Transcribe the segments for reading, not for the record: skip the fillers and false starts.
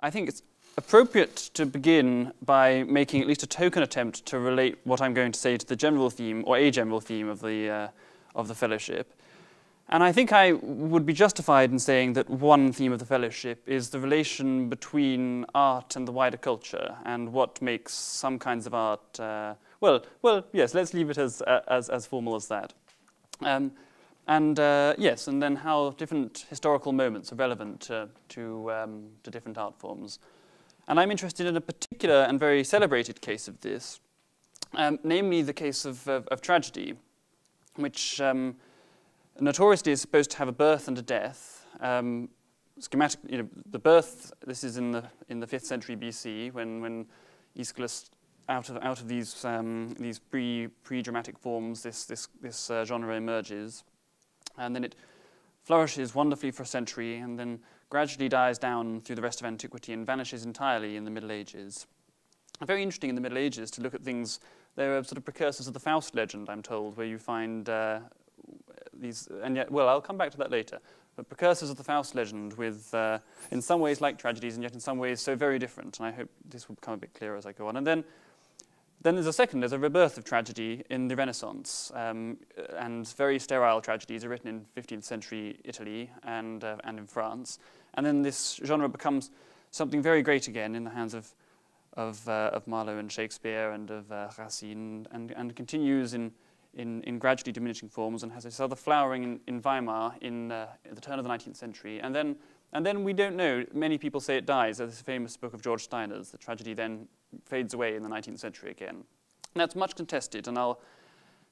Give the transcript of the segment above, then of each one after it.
I think it's appropriate to begin by making at least a token attempt to relate what I'm going to say to the general theme, or a general theme of the fellowship. And I think I would be justified in saying that one theme of the fellowship is the relation between art and the wider culture, and what makes some kinds of art, well, yes, let's leave it as formal as that. Yes, and then how different historical moments are relevant to different art forms. And I'm interested in a particular and very celebrated case of this, namely the case of tragedy, which notoriously is supposed to have a birth and a death. Schematic, the birth. This is in the 5th century BC when Aeschylus, out of these pre-dramatic forms, this genre emerges, and then it flourishes wonderfully for a century, and then gradually dies down through the rest of antiquity and vanishes entirely in the Middle Ages. Very interesting in the Middle Ages to look at things. There are sort of precursors of the Faust legend, I'm told, where you find these, and yet, well, I'll come back to that later. But precursors of the Faust legend with, in some ways like tragedies, and yet in some ways so very different. And I hope this will become a bit clearer as I go on. And then there's a rebirth of tragedy in the Renaissance, and very sterile tragedies are written in 15th century Italy and in France. And then this genre becomes something very great again in the hands of Marlowe and Shakespeare and of Racine, and continues in gradually diminishing forms, and has this other flowering in Weimar in the turn of the 19th century. And then we don't know. Many people say it dies. There's this famous book of George Steiner's. The tragedy then fades away in the 19th century again. And that's much contested, and I'll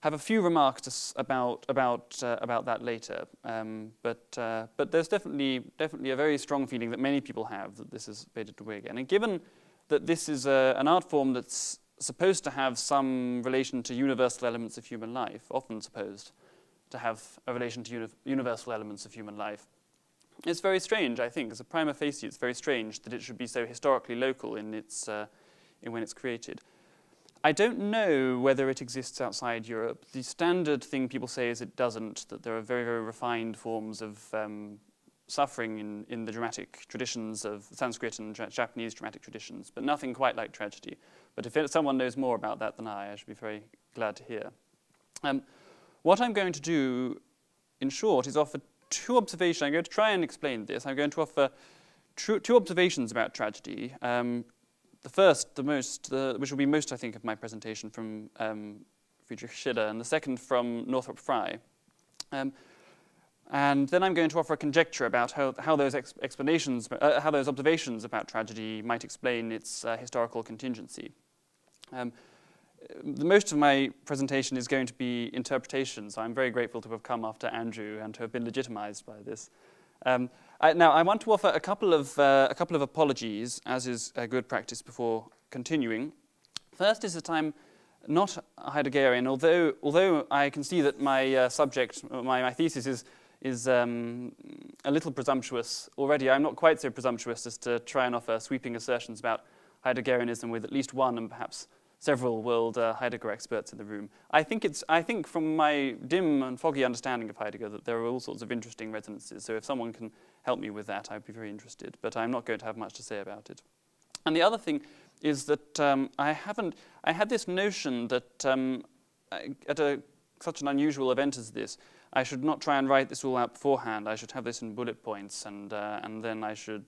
have a few remarks about that later. But there's definitely a very strong feeling that many people have that this has faded away again. And given that this is an art form that's supposed to have some relation to universal elements of human life, often supposed to have a relation to universal elements of human life, it's very strange, I think. As a prima facie, it's very strange that it should be so historically local in when it's created. I don't know whether it exists outside Europe. The standard thing people say is it doesn't, that there are very, very refined forms of suffering in the dramatic traditions of Sanskrit and Japanese dramatic traditions, but nothing quite like tragedy. But if someone knows more about that than I should be very glad to hear. What I'm going to do, in short, is offer two observations. I'm going to try and explain this. I'm going to offer two observations about tragedy. The first, which will be most, I think, of my presentation from Friedrich Schiller, and the second from Northrop Frye. And then I'm going to offer a conjecture about how those how those observations about tragedy might explain its historical contingency. Most of my presentation is going to be interpretation, so I'm very grateful to have come after Andrew and to have been legitimized by this. Now, I want to offer a couple of apologies, as is a good practice before continuing. First is that I'm not a Heideggerian, although I can see that my subject, my thesis is a little presumptuous already. I'm not quite so presumptuous as to try and offer sweeping assertions about Heideggerianism with at least one and perhaps several world Heidegger experts in the room. I think from my dim and foggy understanding of Heidegger that there are all sorts of interesting resonances. So if someone can help me with that, I'd be very interested. But I'm not going to have much to say about it. And the other thing is that I had this notion that at such an unusual event as this, I should not try and write this all out beforehand. I should have this in bullet points, and then I should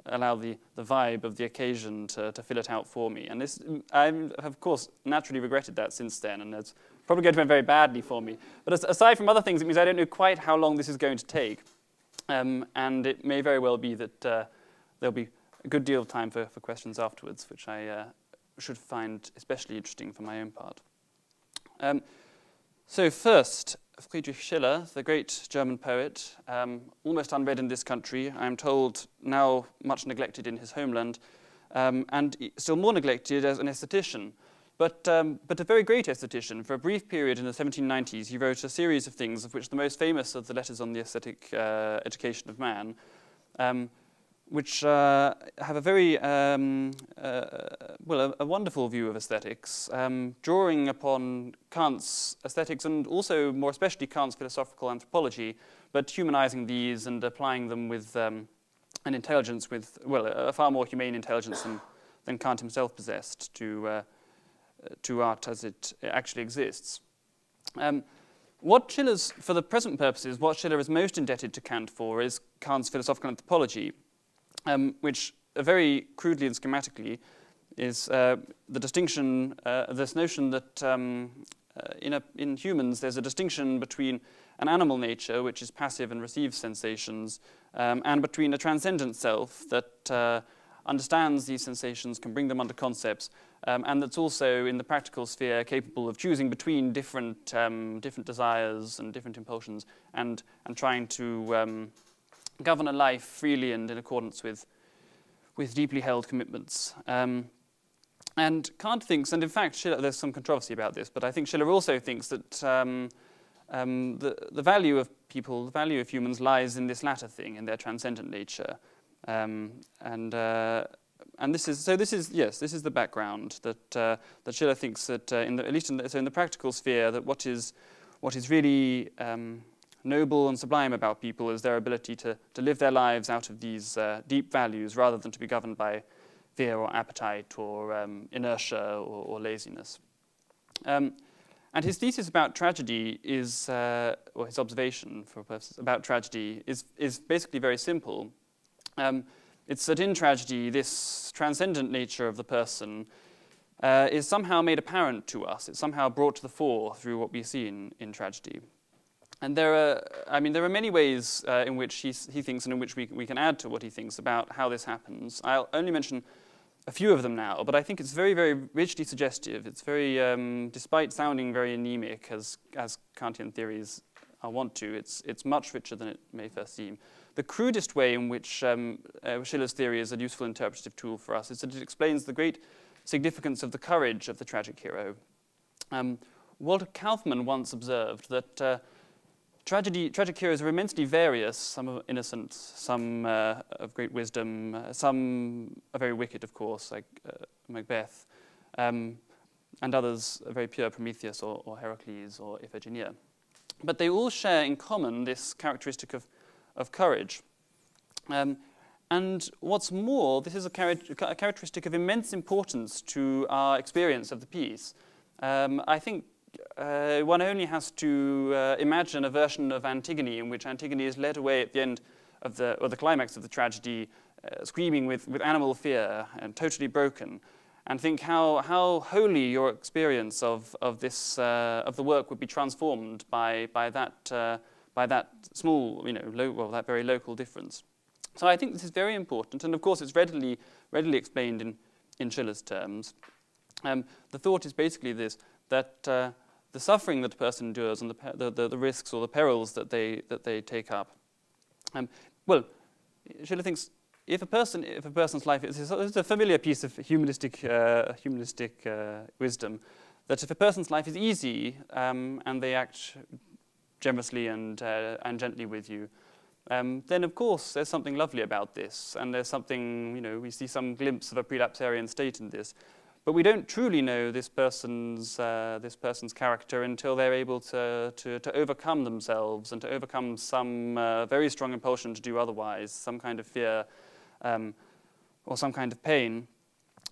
allow the vibe of the occasion to fill it out for me. And this, I have, of course, naturally regretted that since then, and it's probably going to end very badly for me. But aside from other things, it means I don't know quite how long this is going to take. And it may very well be that there'll be a good deal of time for questions afterwards, which I should find especially interesting for my own part. So first, Friedrich Schiller, the great German poet, almost unread in this country, I'm told now much neglected in his homeland, and still more neglected as an aesthetician. But a very great aesthetician. For a brief period in the 1790s, he wrote a series of things, of which the most famous are the Letters on the Aesthetic Education of Man, which have a very, well, a wonderful view of aesthetics, drawing upon Kant's aesthetics and also, more especially, Kant's philosophical anthropology, but humanizing these and applying them with an intelligence with, well, a far more humane intelligence than Kant himself possessed to art as it actually exists. What Schiller's, for the present purposes, what Schiller is most indebted to Kant for is Kant's philosophical anthropology, which very crudely and schematically is the distinction, this notion that in humans there's a distinction between an animal nature, which is passive and receives sensations, and between a transcendent self that understands these sensations, can bring them under concepts, and that's also in the practical sphere capable of choosing between different desires and different impulsions, and trying to govern a life freely and in accordance with deeply held commitments. And Kant thinks, and in fact Schiller, there's some controversy about this, but I think Schiller also thinks that the value of people, the value of humans lies in this latter thing, in their transcendent nature. And this is the background that Schiller thinks that at least in the practical sphere, that what is really noble and sublime about people is their ability to live their lives out of these deep values rather than to be governed by fear or appetite or inertia or laziness. And his thesis about tragedy is, or his observation for purposes about tragedy is basically very simple. It's that in tragedy, this transcendent nature of the person is somehow made apparent to us. It's somehow brought to the fore through what we see in tragedy. And there are many ways in which he thinks and in which we can add to what he thinks about how this happens. I'll only mention a few of them now, but I think it's very, very richly suggestive. It's very, despite sounding very anemic as Kantian theories want to, it's much richer than it may first seem. The crudest way in which Schiller's theory is a useful interpretative tool for us is that it explains the great significance of the courage of the tragic hero. Walter Kaufmann once observed that tragic heroes are immensely various. Some are innocent, some of great wisdom, some are very wicked, of course, like Macbeth, and others are very pure, Prometheus or Heracles or Iphigenia. But they all share in common this characteristic of courage. And what's more, this is a characteristic of immense importance to our experience of the piece. I think one only has to imagine a version of Antigone in which Antigone is led away at the end of the climax of the tragedy, screaming with animal fear and totally broken, and think how wholly your experience of the work would be transformed by that small, that very local difference. So I think this is very important, and of course it's readily explained in Schiller's terms. The thought is basically this: that the suffering that a person endures and the risks or the perils that they take up. Well, Schiller thinks if a person's life is a familiar piece of humanistic wisdom, that if a person's life is easy and they act generously and gently with you, then of course there's something lovely about this, and there's something, we see some glimpse of a prelapsarian state in this. But we don't truly know this person's character until they're able to overcome themselves and to overcome some very strong impulsion to do otherwise, some kind of fear or some kind of pain.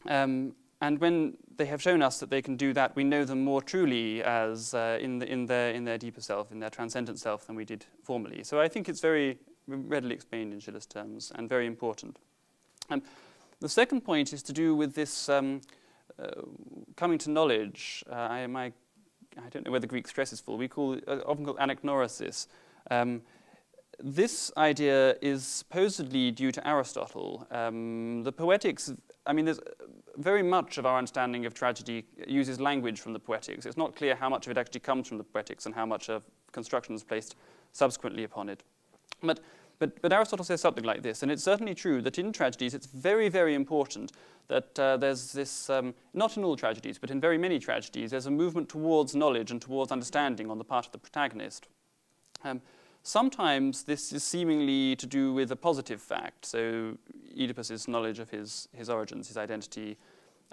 And when they have shown us that they can do that, we know them more truly as in their deeper self, in their transcendent self, than we did formerly. So I think it's very readily explained in Schiller's terms and very important. The second point is to do with this coming to knowledge. I don't know where the Greek stress is full. We often call anagnorisis. This idea is supposedly due to Aristotle. The Poetics, there's very much of our understanding of tragedy uses language from the Poetics. It's not clear how much of it actually comes from the Poetics and how much of construction is placed subsequently upon it. But Aristotle says something like this, and it's certainly true that in tragedies it's very, very important that there's this, not in all tragedies, but in very many tragedies, there's a movement towards knowledge and towards understanding on the part of the protagonist. Sometimes this is seemingly to do with a positive fact, so Oedipus's knowledge of his origins, his identity,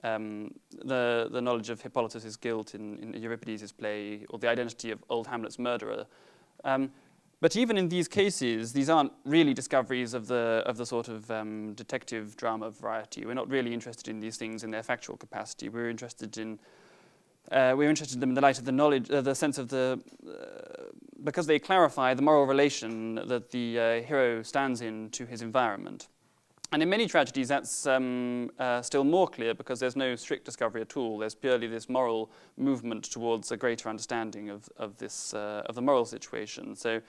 the knowledge of Hippolytus's guilt in Euripides' play, or the identity of old Hamlet's murderer. But even in these cases, these aren't really discoveries of the sort of detective drama variety. We're not really interested in these things in their factual capacity. We're interested in them in the light of the knowledge, the sense of because they clarify the moral relation that the hero stands in to his environment. And in many tragedies, that's still more clear because there's no strict discovery at all. There's purely this moral movement towards a greater understanding of the moral situation. So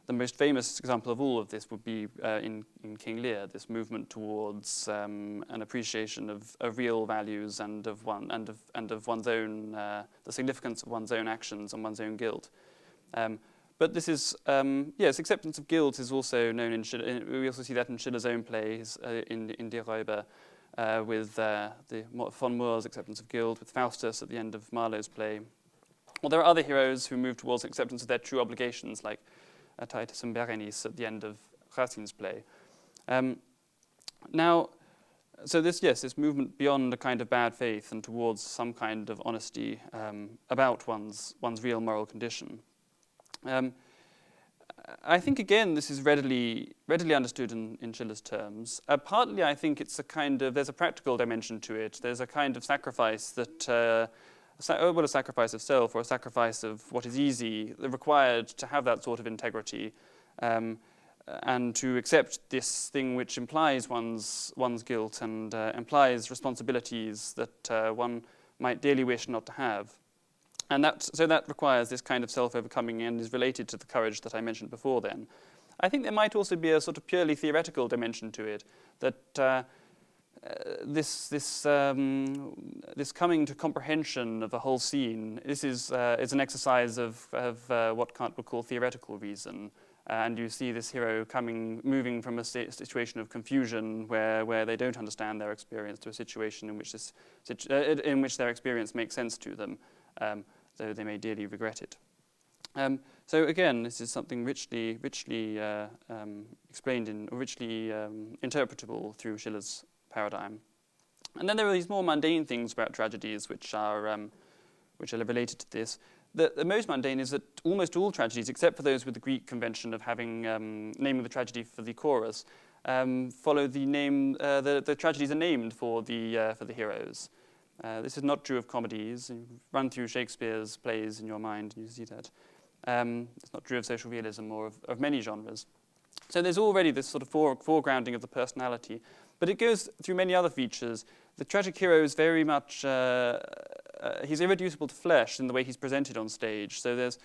the most famous example of all of this would be in King Lear, this movement towards an appreciation of real values and of one's own the significance of one's own actions and one's own guilt. But this is, yes, acceptance of guilt is also known in Schiller. We also see that in Schiller's own plays, in Die Räuber, with the von Moor's acceptance of guilt, with Faustus at the end of Marlowe's play. Well, there are other heroes who move towards acceptance of their true obligations, like Titus and Berenice at the end of Racine's play. Now, so this movement beyond a kind of bad faith and towards some kind of honesty about one's real moral condition. I think, again, this is readily understood in Schiller's terms. Partly, I think it's there's a practical dimension to it. There's a kind of sacrifice that, a sacrifice of self or a sacrifice of what is easy, required to have that sort of integrity, and to accept this thing which implies one's guilt and implies responsibilities that one might dearly wish not to have. And that requires this kind of self-overcoming and is related to the courage that I mentioned before then. I think there might also be a sort of purely theoretical dimension to it, that this coming to comprehension of the whole scene, this is an exercise of what Kant would call theoretical reason. And you see this hero moving from a situation of confusion where they don't understand their experience to a situation in which their experience makes sense to them. Though they may dearly regret it. So again, this is something richly explained richly interpretable through Schiller's paradigm. And then there are these more mundane things about tragedies which are related to this. The most mundane is that almost all tragedies, except for those with the Greek convention of having naming the tragedy for the chorus, follow the name. The tragedies are named for the heroes. This is not true of comedies. You run through Shakespeare's plays in your mind and you see that. It's not true of social realism or of many genres. So there's already this sort of foregrounding of the personality. But it goes through many other features. The tragic hero is very much, he's irreducible to flesh in the way he's presented on stage. So there's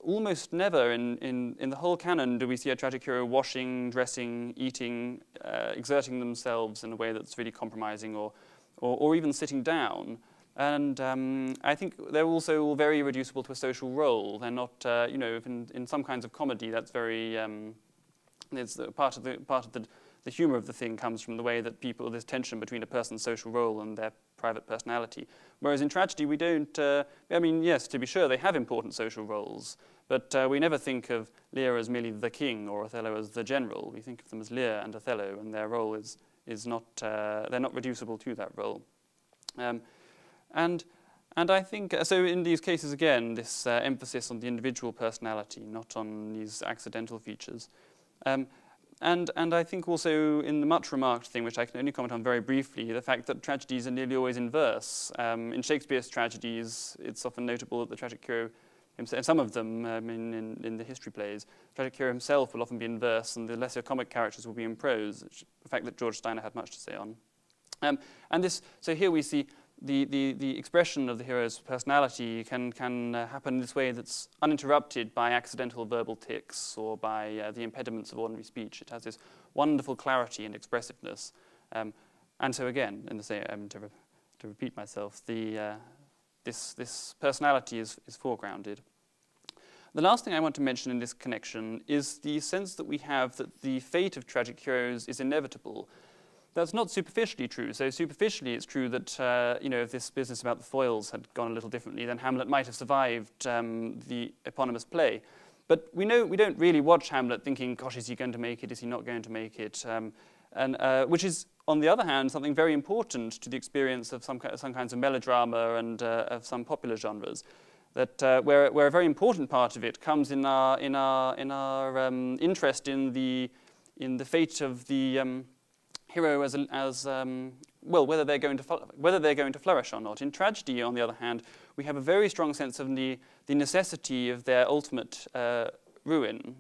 almost never in the whole canon do we see a tragic hero washing, dressing, eating, exerting themselves in a way that's really compromising or even sitting down. And I think they're also all very reducible to a social role. They're not, in some kinds of comedy, that's very, it's part of the humor of the thing comes from the way that there's tension between a person's social role and their private personality. Whereas in tragedy, we don't, yes, to be sure, they have important social roles, but we never think of Lear as merely the king or Othello as the general. We think of them as Lear and Othello, and their role is not, they're not reducible to that role. And I think, so in these cases again, this emphasis on the individual personality, not on these accidental features. And I think also in the much remarked thing, which I can only comment on very briefly, the fact that tragedies are nearly always in verse. In Shakespeare's tragedies, it's often notable that the tragic hero himself, some of them in the history plays, the tragic hero himself will often be in verse and the lesser comic characters will be in prose, a fact that George Steiner had much to say on. So here we see the expression of the hero's personality can happen in this way that's uninterrupted by accidental verbal tics or by the impediments of ordinary speech. It has this wonderful clarity and expressiveness. And so again, to repeat myself, this personality is foregrounded. The last thing I want to mention in this connection is the sense that we have that the fate of tragic heroes is inevitable. That's not superficially true. So superficially, it's true that if this business about the foils had gone a little differently, then Hamlet might have survived the eponymous play. But we don't really watch Hamlet thinking, "Gosh, is he going to make it? Is he not going to make it?" Which is, on the other hand, something very important to the experience of some kinds of melodrama and of some popular genres. where a very important part of it comes in our interest in the fate of the hero as well, whether they're going to flourish or not. In tragedy, on the other hand, we have a very strong sense of the necessity of their ultimate ruin.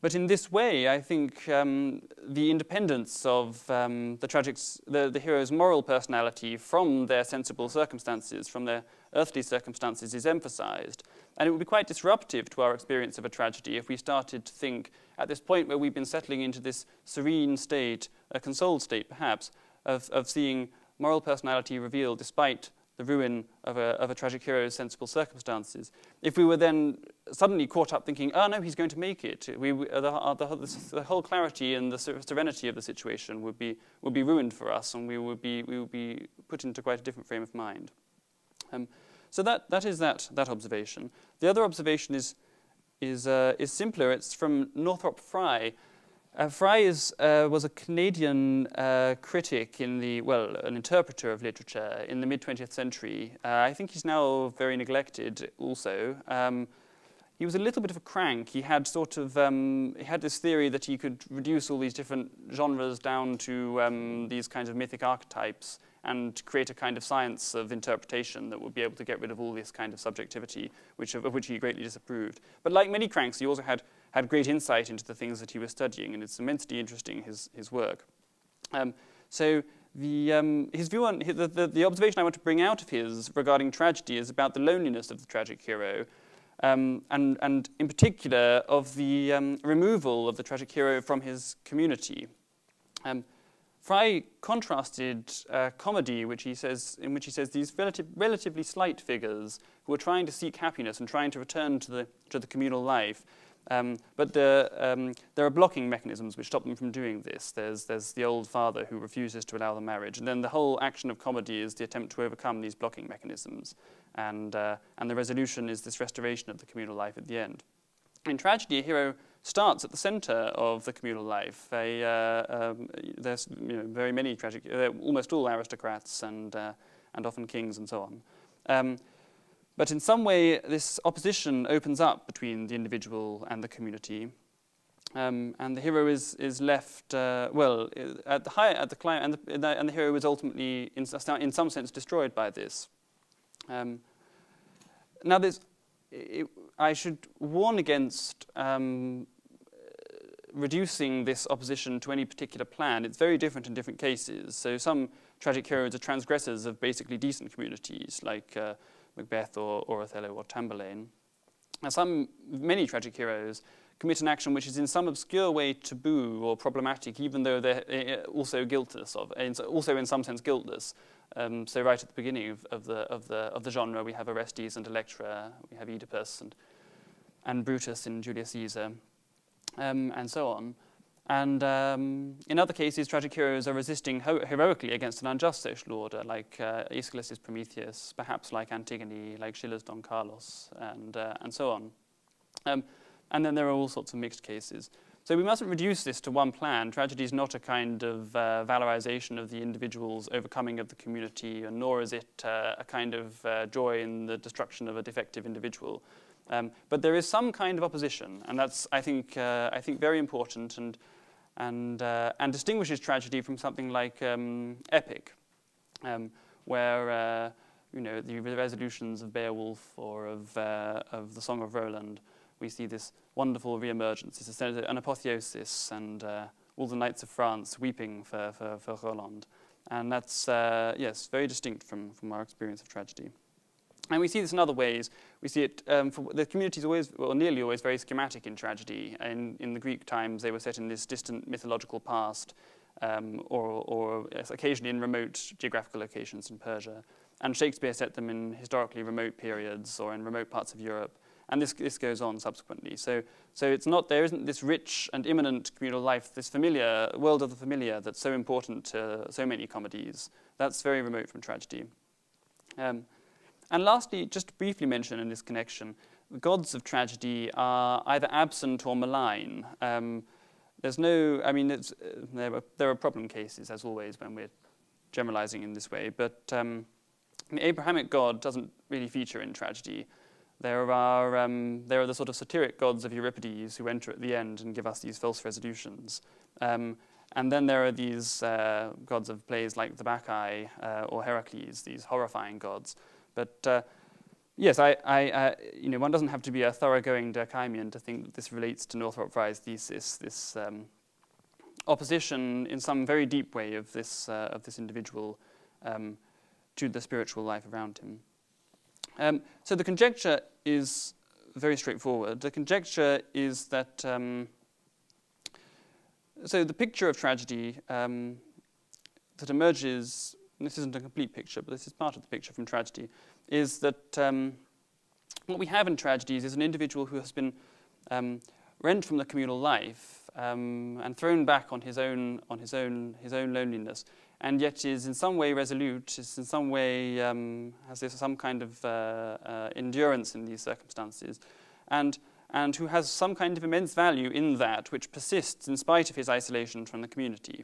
But in this way, I think the independence of the hero's moral personality from their sensible circumstances, from their earthly circumstances, is emphasized. And it would be quite disruptive to our experience of a tragedy if we started to think, at this point where we've been settling into this serene state, a consoled state perhaps, of seeing moral personality revealed despite the ruin of a tragic hero's sensible circumstances. If we were then suddenly caught up thinking, oh no, he's going to make it, the whole clarity and the serenity of the situation would be ruined for us, and we would be put into quite a different frame of mind. So that is that observation. The other observation is simpler. It's from Northrop Frye. Frye was a Canadian critic an interpreter of literature in the mid-20th century. I think he's now very neglected also. He was a little bit of a crank. He had he had this theory that he could reduce all these different genres down to these kinds of mythic archetypes and create a kind of science of interpretation that would be able to get rid of all this kind of subjectivity, of which he greatly disapproved. But like many cranks, he also had great insight into the things that he was studying, and it's immensely interesting, his work. So his view on the observation I want to bring out of his regarding tragedy is about the loneliness of the tragic hero, and in particular of the removal of the tragic hero from his community. Frye contrasted comedy, in which he says these relatively slight figures who are trying to seek happiness and trying to return to the communal life. But there are blocking mechanisms which stop them from doing this. There's the old father who refuses to allow the marriage, and then the whole action of comedy is the attempt to overcome these blocking mechanisms, and the resolution is this restoration of the communal life at the end. In tragedy, a hero starts at the center of the communal life. There's very many tragic, almost all aristocrats and often kings and so on. But in some way, this opposition opens up between the individual and the community, and the hero is left at the climb, and the hero is ultimately, in some sense, destroyed by this. Now, I should warn against reducing this opposition to any particular plan. It's very different in different cases. So some tragic heroes are transgressors of basically decent communities, like Macbeth or Othello or Tamburlaine. Now, many tragic heroes commit an action which is in some obscure way taboo or problematic, even though they're also guiltless also in some sense guiltless. So right at the beginning of the genre, we have Orestes and Electra, we have Oedipus and Brutus in Julius Caesar, and so on. And in other cases, tragic heroes are resisting heroically against an unjust social order, like Aeschylus' Prometheus, perhaps like Antigone, like Schiller's Don Carlos, and so on. And then there are all sorts of mixed cases. So we mustn't reduce this to one plan. Tragedy is not a kind of valorization of the individual's overcoming of the community, and nor is it a kind of joy in the destruction of a defective individual. But there is some kind of opposition, and that's, I think, very important and distinguishes tragedy from something like epic, where the resolutions of Beowulf or of the Song of Roland, we see this wonderful re-emergence. It's an apotheosis, and all the knights of France weeping for Roland, and that's yes, very distinct from our experience of tragedy. And we see this in other ways. We see it, the community is always, or nearly always, very schematic in tragedy. In the Greek times, they were set in this distant mythological past, or occasionally in remote geographical locations in Persia. And Shakespeare set them in historically remote periods or in remote parts of Europe. And this goes on subsequently. So there isn't this rich and immanent communal life, this familiar world of the familiar that's so important to so many comedies. That's very remote from tragedy. And lastly, just to briefly mention in this connection, the gods of tragedy are either absent or malign. There's no, I mean, there are problem cases, as always, when we're generalizing in this way, but the Abrahamic God doesn't really feature in tragedy. There are the sort of satiric gods of Euripides who enter at the end and give us these false resolutions. And then there are these gods of plays like the Bacchae or Heracles, these horrifying gods. But yes, one doesn't have to be a thoroughgoing Durkheimian to think that this relates to Northrop Frye's thesis, this opposition in some very deep way of this individual to the spiritual life around him. So the conjecture is very straightforward. The conjecture is that, so the picture of tragedy that emerges, and this isn't a complete picture, but this is part of the picture from tragedy, is that what we have in tragedies is an individual who has been rent from the communal life and thrown back on his own loneliness, and yet is in some way resolute, is in some way has some kind of endurance in these circumstances, and who has some kind of immense value in that which persists in spite of his isolation from the community.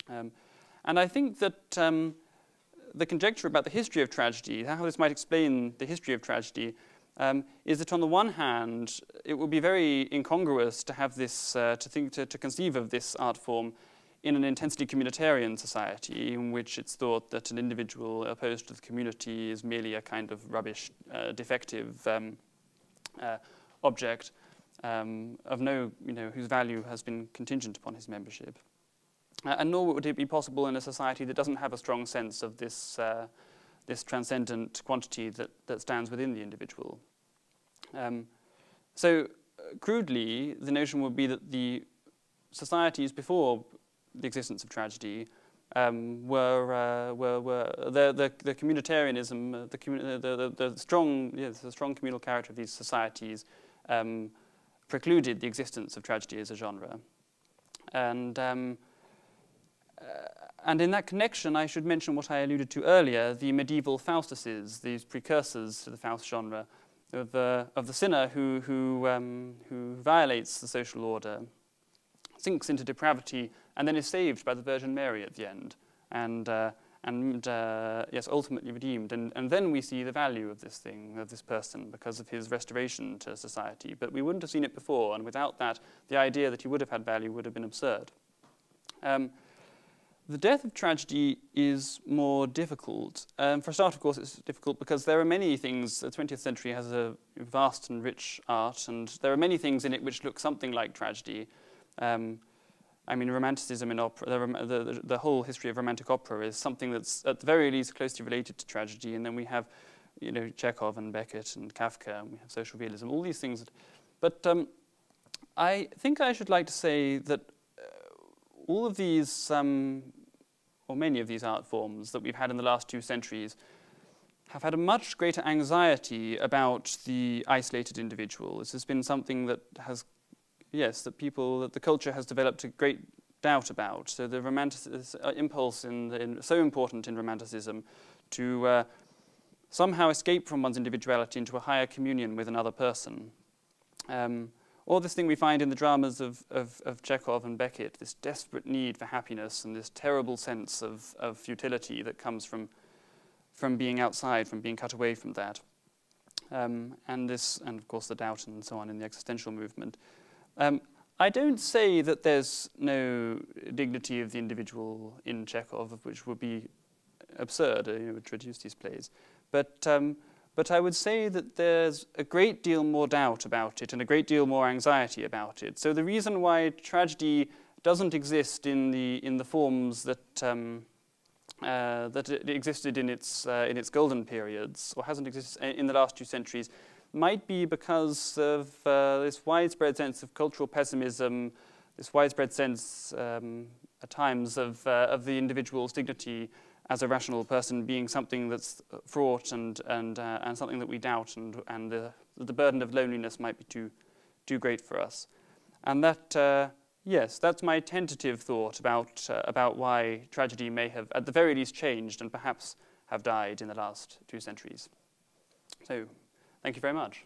And I think that the conjecture about the history of tragedy, how this might explain the history of tragedy, is that on the one hand, it would be very incongruous to have this, to conceive of this art form in an intensely communitarian society in which it's thought that an individual opposed to the community is merely a kind of rubbish, defective object of no, whose value has been contingent upon his membership. And nor would it be possible in a society that doesn't have a strong sense of this, this transcendent quantity that stands within the individual. So crudely, the notion would be that the societies before the existence of tragedy were the communitarianism, the strong communal character of these societies precluded the existence of tragedy as a genre. And in that connection, I should mention what I alluded to earlier, the medieval Faustuses, these precursors to the Faust genre, of the sinner who violates the social order, sinks into depravity, and then is saved by the Virgin Mary at the end, and yes, ultimately redeemed. And then we see the value of this thing, of this person, because of his restoration to society. But we wouldn't have seen it before, and without that, the idea that he would have had value would have been absurd. The death of tragedy is more difficult. For a start, of course, it's difficult because there are many things. The 20th century has a vast and rich art, and there are many things in it which look something like tragedy. I mean, Romanticism in opera, the whole history of Romantic opera is something that's at the very least closely related to tragedy. And then we have, Chekhov and Beckett and Kafka, and we have social realism, all these things. But I think I should like to say that all of these, or many of these art forms that we've had in the last 2 centuries have had a much greater anxiety about the isolated individual. This has been something that has, yes, that the culture has developed a great doubt about. So the impulse so important in Romanticism to somehow escape from one's individuality into a higher communion with another person. Or this thing we find in the dramas of Chekhov and Beckett, this desperate need for happiness and this terrible sense of futility that comes from being outside, from being cut away from that. And of course the doubt and so on in the existential movement. I don't say that there's no dignity of the individual in Chekhov, which would be absurd, to reduce these plays. But I would say that there's a great deal more doubt about it and a great deal more anxiety about it. So the reason why tragedy doesn't exist in the forms that it existed in its golden periods, or hasn't existed in the last 2 centuries, might be because of this widespread sense of cultural pessimism, this widespread sense at times of the individual's dignity as a rational person being something that's fraught and something that we doubt, and the burden of loneliness might be too great for us. And that, yes, that's my tentative thought about why tragedy may have, at the very least, changed and perhaps have died in the last 2 centuries. So, thank you very much.